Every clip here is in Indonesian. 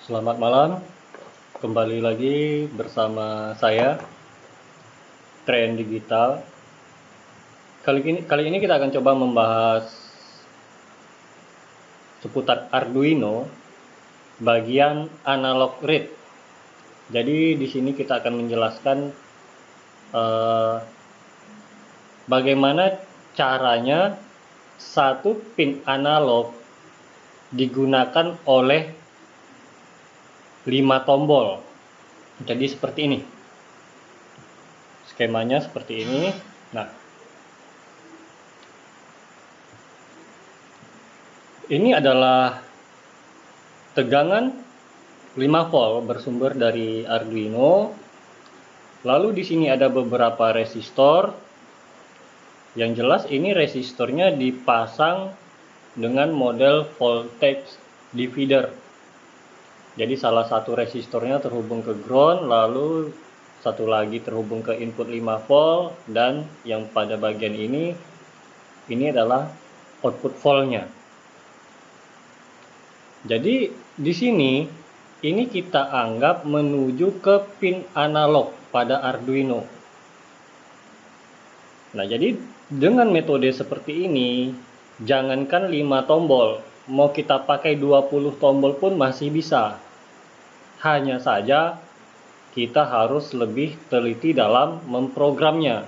Selamat malam, kembali lagi bersama saya, Tren Digital. Kali ini kita akan coba membahas seputar Arduino bagian analog read. Jadi di sini kita akan menjelaskan bagaimana caranya satu pin analog digunakan oleh 5 tombol. Jadi seperti ini. Skemanya seperti ini. Nah, ini adalah tegangan 5 volt bersumber dari Arduino. Lalu di sini ada beberapa resistor. Yang jelas ini resistornya dipasang dengan model voltage divider. Jadi salah satu resistornya terhubung ke ground, lalu satu lagi terhubung ke input 5 volt, dan yang pada bagian ini adalah output voltnya. Jadi di sini ini kita anggap menuju ke pin analog pada Arduino. Nah, jadi dengan metode seperti ini, jangankan 5 tombol, mau kita pakai 20 tombol pun masih bisa. Hanya saja kita harus lebih teliti dalam memprogramnya.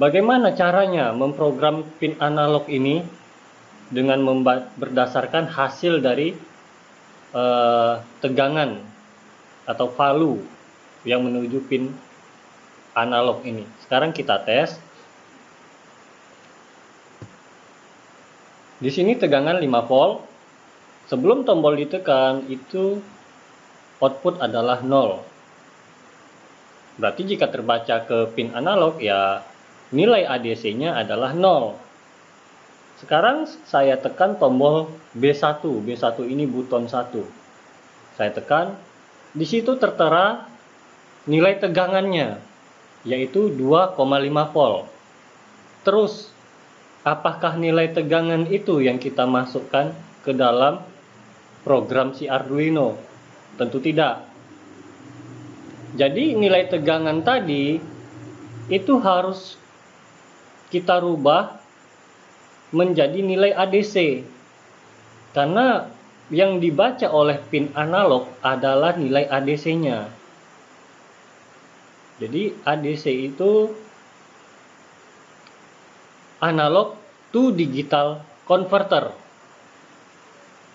Bagaimana caranya memprogram pin analog ini? Dengan berdasarkan hasil dari tegangan atau value yang menuju pin analog ini. Sekarang kita tes. Di sini tegangan 5 volt. Sebelum tombol ditekan, itu output adalah 0. Berarti jika terbaca ke pin analog, ya nilai ADC-nya adalah 0. Sekarang saya tekan tombol B1. B1 ini buton 1. Saya tekan. Di situ tertera nilai tegangannya, yaitu 2,5 volt. Terus, apakah nilai tegangan itu yang kita masukkan ke dalam program si Arduino? Tentu tidak. Jadi nilai tegangan tadi itu harus kita rubah menjadi nilai ADC, karena yang dibaca oleh pin analog adalah nilai ADC-nya. Jadi ADC itu analog to digital converter.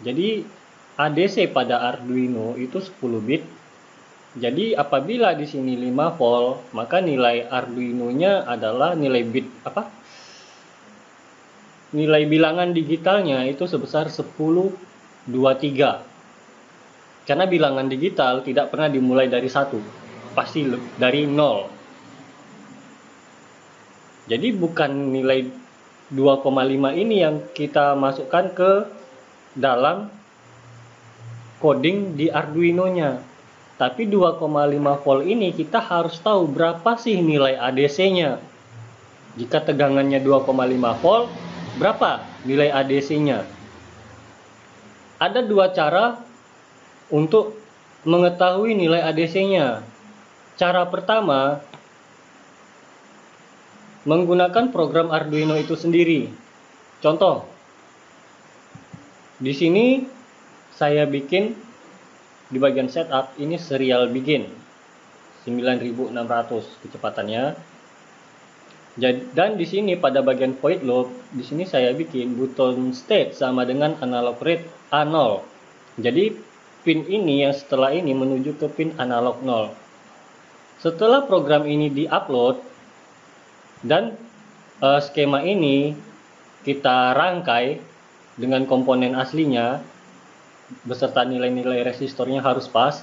Jadi ADC pada Arduino itu 10 bit. Jadi apabila di sini 5 volt, maka nilai Arduino-nya adalah nilai bit nilai bilangan digitalnya itu sebesar 1023. Karena bilangan digital tidak pernah dimulai dari 1, pasti dari 0. Jadi bukan nilai 2,5 ini yang kita masukkan ke dalam coding di Arduino-nya. Tapi 2,5 volt ini kita harus tahu berapa sih nilai ADC-nya. Jika tegangannya 2,5 volt, berapa nilai ADC-nya? Ada dua cara untuk mengetahui nilai ADC-nya. Cara pertama, menggunakan program Arduino itu sendiri. Contoh, di sini saya bikin di bagian setup ini serial begin 9600 kecepatannya. Dan di sini pada bagian void loop, di sini saya bikin button state sama dengan analog read A0. Jadi pin ini yang setelah ini menuju ke pin analog 0. Setelah program ini diupload dan skema ini kita rangkai dengan komponen aslinya beserta nilai-nilai resistornya harus pas.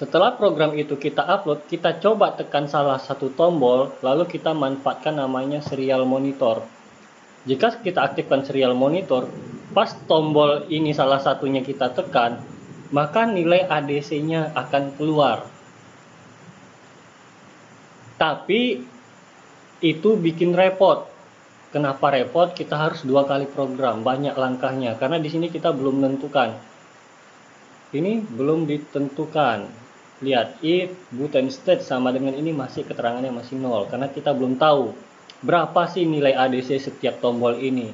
Setelah program itu kita upload, kita coba tekan salah satu tombol, lalu kita manfaatkan namanya serial monitor. Jika kita aktifkan serial monitor, pas tombol ini salah satunya kita tekan, maka nilai ADC-nya akan keluar. Tapi itu bikin repot. Kenapa repot? Kita harus 2 kali program, banyak langkahnya. Karena di sini kita belum menentukan. Ini belum ditentukan. Lihat, if button state sama dengan ini masih keterangannya masih 0. Karena kita belum tahu berapa sih nilai ADC setiap tombol ini.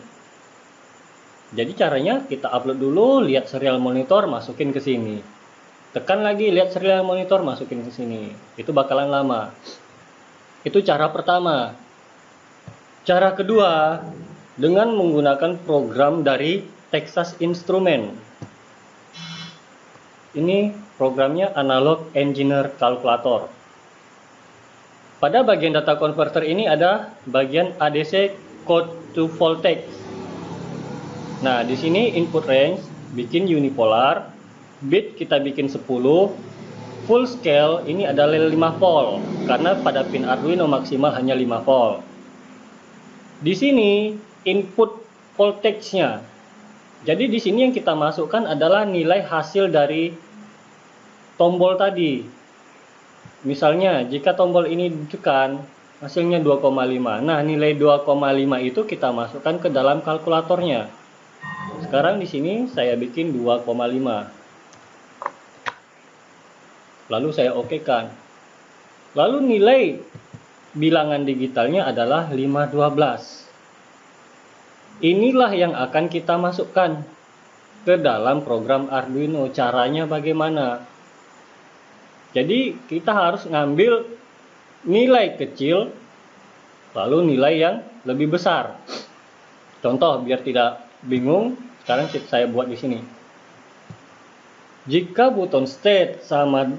Jadi caranya kita upload dulu, lihat serial monitor, masukin ke sini. Tekan lagi, lihat serial monitor, masukin ke sini. Itu bakalan lama. Itu cara pertama. Cara kedua, dengan menggunakan program dari Texas Instruments. Ini programnya Analog Engineer Calculator. Pada bagian data converter ini ada bagian ADC code to voltage. Nah, di sini input range bikin unipolar, bit kita bikin 10, full scale ini adalah 5 volt karena pada pin Arduino maksimal hanya 5 volt. Di sini input voltage-nya. Jadi di sini yang kita masukkan adalah nilai hasil dari tombol tadi. Misalnya jika tombol ini ditekan hasilnya 2,5. Nah, nilai 2,5 itu kita masukkan ke dalam kalkulatornya. Sekarang di sini saya bikin 2,5. Lalu saya okekan. Lalu nilai bilangan digitalnya adalah 512. Inilah yang akan kita masukkan ke dalam program Arduino. Caranya bagaimana? Jadi kita harus ngambil nilai kecil lalu nilai yang lebih besar. Contoh biar tidak bingung, sekarang saya buat di sini. Jika button state sama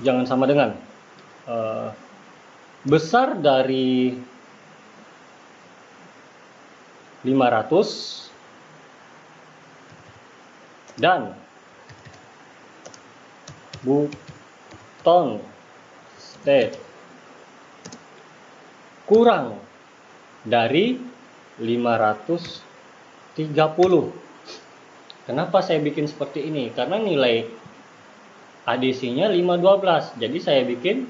jangan sama dengan besar dari 500 dan button state kurang dari 530. Kenapa saya bikin seperti ini? Karena nilai ADC-nya 512. Jadi saya bikin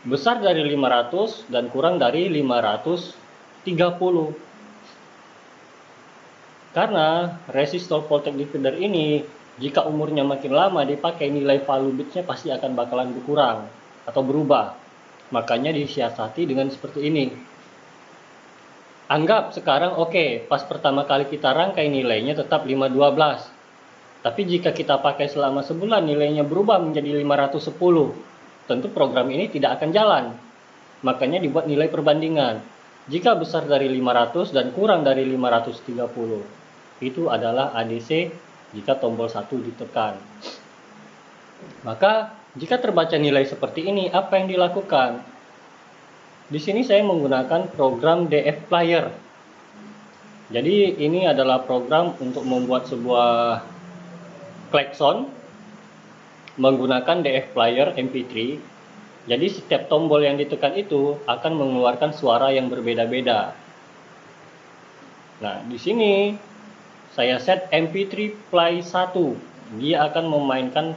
besar dari 500 dan kurang dari 530. Karena resistor voltage divider ini jika umurnya makin lama dipakai, nilai value bitsnya pasti akan bakalan berkurang atau berubah. Makanya disiasati dengan seperti ini. Anggap sekarang oke, pas pertama kali kita rangkai nilainya tetap 512. Tapi jika kita pakai selama sebulan nilainya berubah menjadi 510. Tentu program ini tidak akan jalan. Makanya dibuat nilai perbandingan. Jika besar dari 500 dan kurang dari 530. Itu adalah ADC jika tombol 1 ditekan. Maka jika terbaca nilai seperti ini, apa yang dilakukan? Di sini saya menggunakan program DF Player. Jadi ini adalah program untuk membuat sebuah klakson menggunakan DF Player MP3. Jadi setiap tombol yang ditekan itu akan mengeluarkan suara yang berbeda-beda. Nah, di sini saya set MP3 Play 1. Dia akan memainkan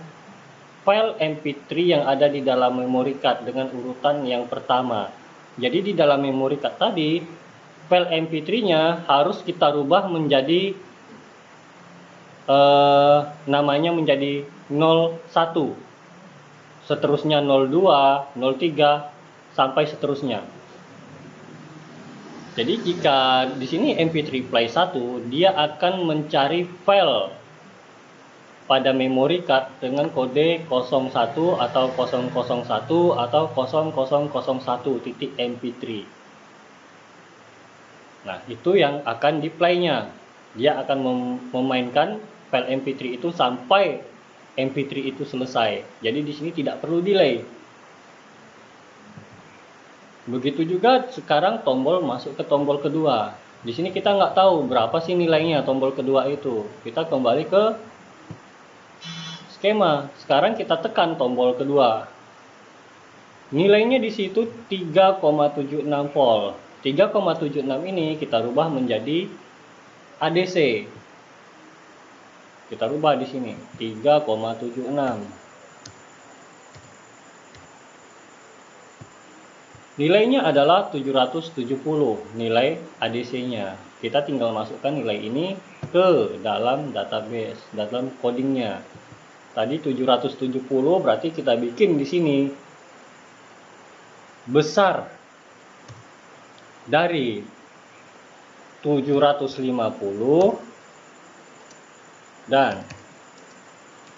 file MP3 yang ada di dalam memory card dengan urutan yang pertama. Jadi di dalam memory card tadi, file MP3-nya harus kita rubah menjadi namanya menjadi 01. Seterusnya 02, 03 sampai seterusnya. Jadi jika di sini MP3 Play 1, dia akan mencari file pada memory card dengan kode 01 atau 001 atau 0001.mp3. Nah, itu yang akan di play-nya. Dia akan memainkan file mp3 itu sampai mp3 itu selesai. Jadi di sini tidak perlu delay. Begitu juga sekarang tombol masuk ke tombol kedua. Di sini kita nggak tahu berapa sih nilainya tombol kedua itu. Kita kembali ke skema. Sekarang kita tekan tombol kedua. Nilainya di situ 3,76 volt. 3,76 ini kita rubah menjadi ADC. Kita rubah di sini 3,76. Nilainya adalah 770 nilai ADC-nya. Kita tinggal masukkan nilai ini ke dalam database, dalam codingnya. Tadi 770 berarti kita bikin di sini besar dari 750 dan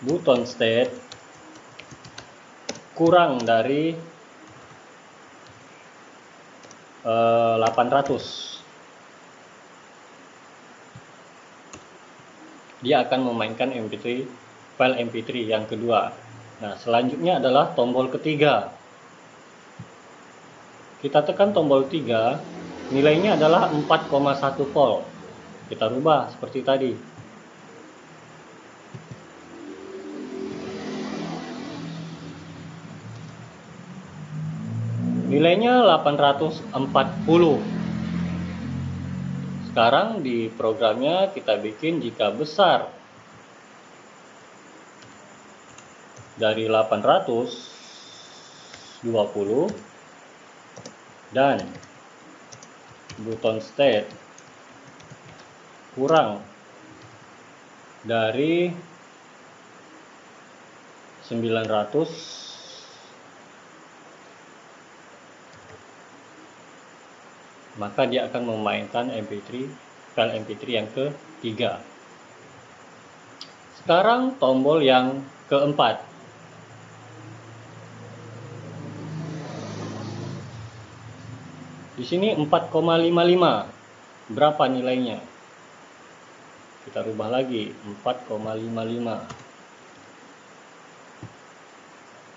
button state kurang dari 800. Dia akan memainkan MP3, file MP3 yang kedua. Nah, selanjutnya adalah tombol ketiga. Kita tekan tombol 3, nilainya adalah 4,1 volt. Kita rubah seperti tadi. Nilainya 840. Sekarang di programnya kita bikin jika besar dari 820 dan button state kurang dari 900, maka dia akan memainkan MP3, file MP3 yang ketiga. Sekarang tombol yang keempat. Di sini 4,55. Berapa nilainya? Kita rubah lagi, 4,55.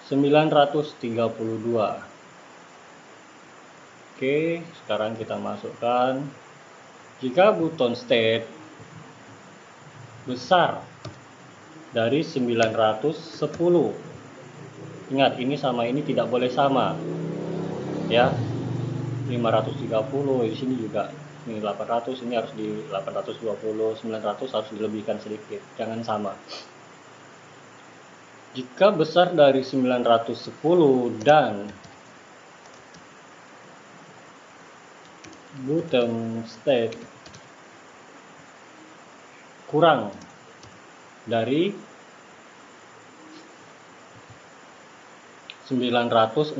932. Oke, sekarang kita masukkan jika button state besar dari 910. Ingat, ini sama ini tidak boleh sama. Ya. 530 di sini juga. Ini 800, ini harus di 820, 900 harus dilebihkan sedikit. Jangan sama. Jika besar dari 910 dan button state kurang dari 960,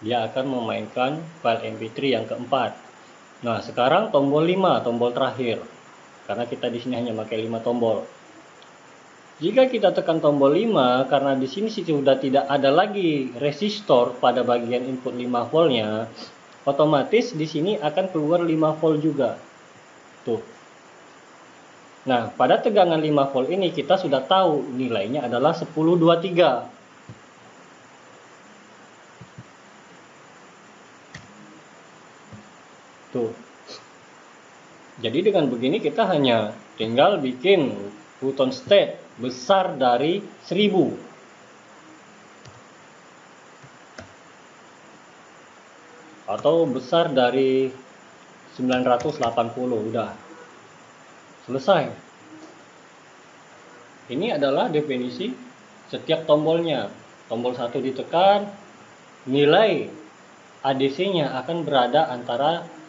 dia akan memainkan file MP3 yang keempat. Nah, sekarang tombol 5, tombol terakhir. Karena kita di sini hanya pakai 5 tombol. Jika kita tekan tombol 5, karena di sini sudah tidak ada lagi resistor pada bagian input 5 voltnya, otomatis di sini akan keluar 5 volt juga. Tuh. Nah, pada tegangan 5 volt ini kita sudah tahu nilainya adalah 1023. Tuh. Jadi dengan begini kita hanya tinggal bikin button state besar dari 1000. Atau besar dari 980, udah. Selesai. Ini adalah definisi setiap tombolnya. Tombol 1 ditekan, nilai ADC-nya akan berada antara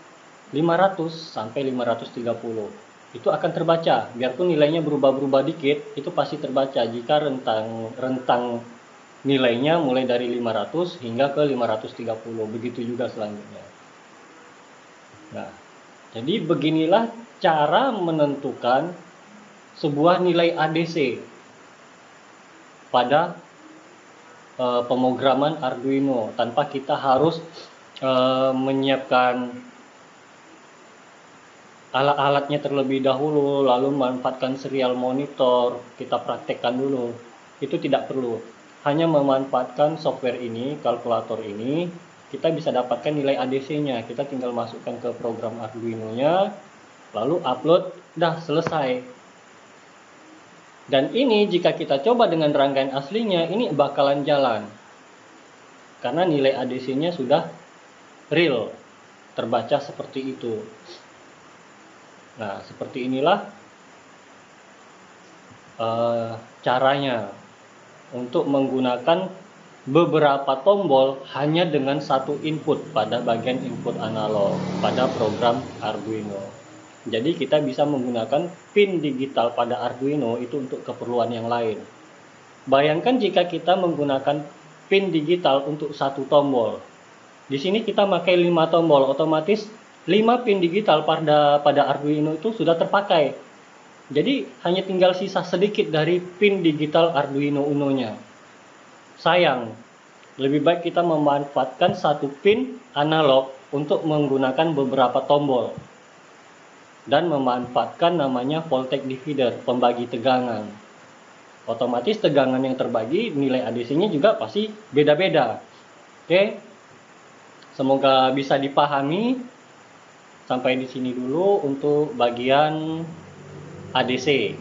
500 sampai 530. Itu akan terbaca, biarpun nilainya berubah-berubah dikit, itu pasti terbaca jika rentang nilainya mulai dari 500 hingga ke 530, begitu juga selanjutnya. Nah, jadi beginilah cara menentukan sebuah nilai ADC pada pemrograman Arduino tanpa kita harus menyiapkan alat-alatnya terlebih dahulu, lalu memanfaatkan serial monitor, kita praktekkan dulu. Itu tidak perlu. Hanya memanfaatkan software ini, kalkulator ini, kita bisa dapatkan nilai ADC-nya. Kita tinggal masukkan ke program Arduino-nya, lalu upload, dah selesai. Dan ini jika kita coba dengan rangkaian aslinya, ini bakalan jalan. Karena nilai ADC-nya sudah real, terbaca seperti itu. Nah, seperti inilah caranya untuk menggunakan beberapa tombol hanya dengan satu input pada bagian input analog pada program Arduino. Jadi kita bisa menggunakan pin digital pada Arduino itu untuk keperluan yang lain. Bayangkan jika kita menggunakan pin digital untuk satu tombol. Di sini kita pakai 5 tombol, otomatis 5 pin digital pada Arduino itu sudah terpakai. Jadi hanya tinggal sisa sedikit dari pin digital Arduino Uno-nya. Sayang, lebih baik kita memanfaatkan satu pin analog untuk menggunakan beberapa tombol dan memanfaatkan namanya voltage divider, pembagi tegangan. Otomatis tegangan yang terbagi, nilai ADC-nya juga pasti beda-beda. Oke, semoga bisa dipahami. Sampai di sini dulu untuk bagian ADC.